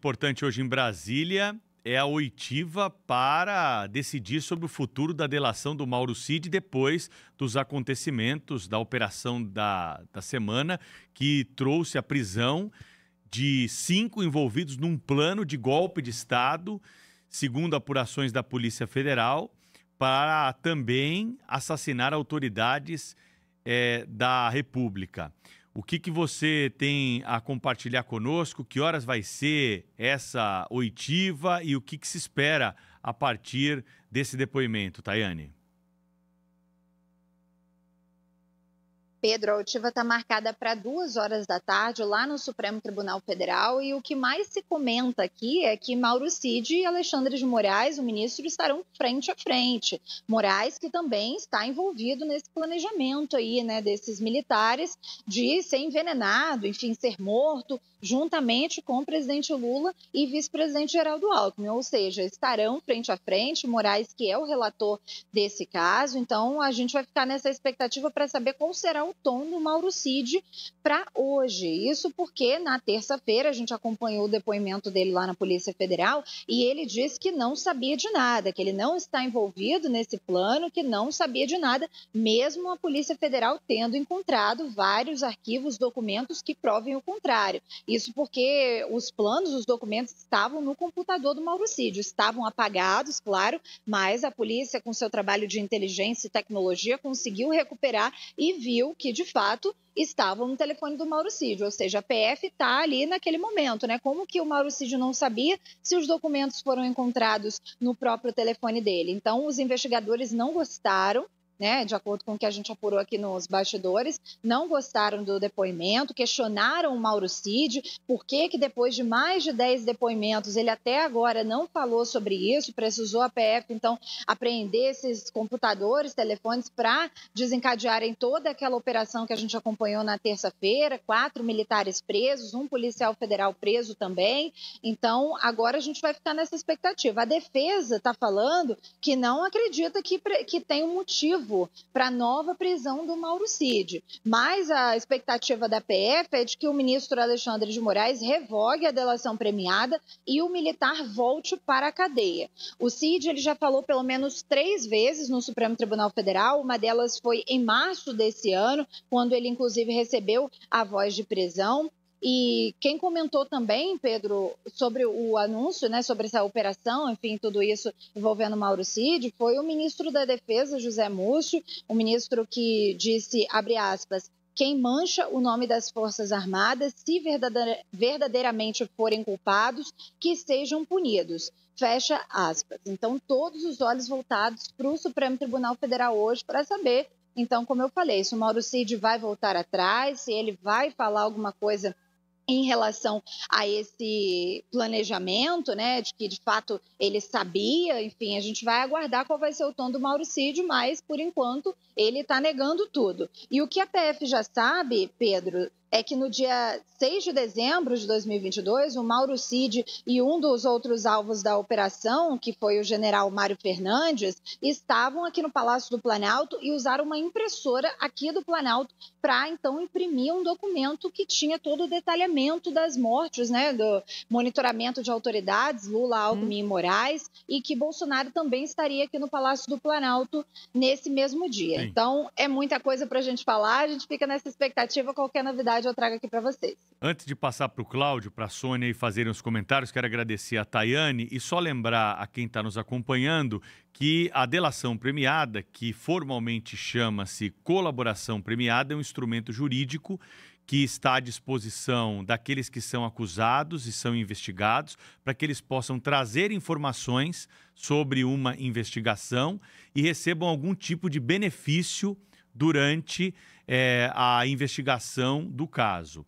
importante hoje em Brasília é a oitiva para decidir sobre o futuro da delação do Mauro Cid depois dos acontecimentos da operação da semana, que trouxe a prisão de 5 envolvidos num plano de golpe de Estado, segundo apurações da Polícia Federal, para também assassinar autoridades da República. O que você tem a compartilhar conosco? Que horas vai ser essa oitiva e o que se espera a partir desse depoimento, Tayane? Pedro, a oitiva está marcada para 2 horas da tarde lá no Supremo Tribunal Federal, e o que mais se comenta aqui é que Mauro Cid e Alexandre de Moraes, o ministro, estarão frente a frente. Moraes, que também está envolvido nesse planejamento aí, né, desses militares de ser envenenado, enfim, ser morto, juntamente com o presidente Lula e vice-presidente Geraldo Alckmin, ou seja, estarão frente a frente. Moraes, que é o relator desse caso, então a gente vai ficar nessa expectativa para saber qual será o tom do Mauro Cid para hoje. Isso porque na terça-feira a gente acompanhou o depoimento dele lá na Polícia Federal e ele disse que não sabia de nada, que ele não está envolvido nesse plano, que não sabia de nada, mesmo a Polícia Federal tendo encontrado vários arquivos, documentos que provem o contrário. Isso porque os planos, os documentos estavam no computador do Mauro Cid, estavam apagados, claro, mas a polícia, com seu trabalho de inteligência e tecnologia, conseguiu recuperar e viu que, de fato, estavam no telefone do Mauro Cid, ou seja, a PF está ali naquele momento, né? Como que o Mauro Cid não sabia se os documentos foram encontrados no próprio telefone dele? Então, os investigadores não gostaram, né, de acordo com o que a gente apurou aqui nos bastidores, não gostaram do depoimento, questionaram o Mauro Cid, por que depois de mais de 10 depoimentos ele até agora não falou sobre isso, precisou a PF, então, apreender esses computadores, telefones, para desencadearem toda aquela operação que a gente acompanhou na terça-feira, 4 militares presos, um policial federal preso também. Então, agora a gente vai ficar nessa expectativa. A defesa está falando que não acredita que tem um motivo para a nova prisão do Mauro Cid. Mas a expectativa da PF é de que o ministro Alexandre de Moraes revogue a delação premiada e o militar volte para a cadeia. O Cid ele já falou pelo menos 3 vezes no Supremo Tribunal Federal, uma delas foi em março desse ano, quando ele inclusive recebeu a voz de prisão. E quem comentou também, Pedro, sobre o anúncio, né, sobre essa operação, enfim, tudo isso envolvendo Mauro Cid, foi o ministro da Defesa, José Múcio, o ministro que disse, abre aspas, quem mancha o nome das Forças Armadas, se verdadeiramente forem culpados, que sejam punidos. Fecha aspas. Então, todos os olhos voltados para o Supremo Tribunal Federal hoje para saber, então, como eu falei, se o Mauro Cid vai voltar atrás, se ele vai falar alguma coisa em relação a esse planejamento, né, de que de fato ele sabia, enfim, a gente vai aguardar qual vai ser o tom do Mauro Cid, mas por enquanto ele está negando tudo. E o que a PF já sabe, Pedro, é que no dia 6 de dezembro de 2022, o Mauro Cid e um dos outros alvos da operação, que foi o general Mário Fernandes, estavam aqui no Palácio do Planalto e usaram uma impressora aqui do Planalto para, então, imprimir um documento que tinha todo o detalhamento das mortes, né, do monitoramento de autoridades, Lula, Alckmin e Moraes, e que Bolsonaro também estaria aqui no Palácio do Planalto nesse mesmo dia. Sim. Então, é muita coisa para a gente falar, a gente fica nessa expectativa, qualquer novidade eu trago aqui para vocês. Antes de passar para o Cláudio, para a Sônia e fazerem os comentários, quero agradecer a Tayane e só lembrar a quem está nos acompanhando que a delação premiada, que formalmente chama-se colaboração premiada, é um instrumento jurídico que está à disposição daqueles que são acusados e são investigados, para que eles possam trazer informações sobre uma investigação e recebam algum tipo de benefício durante a investigação do caso.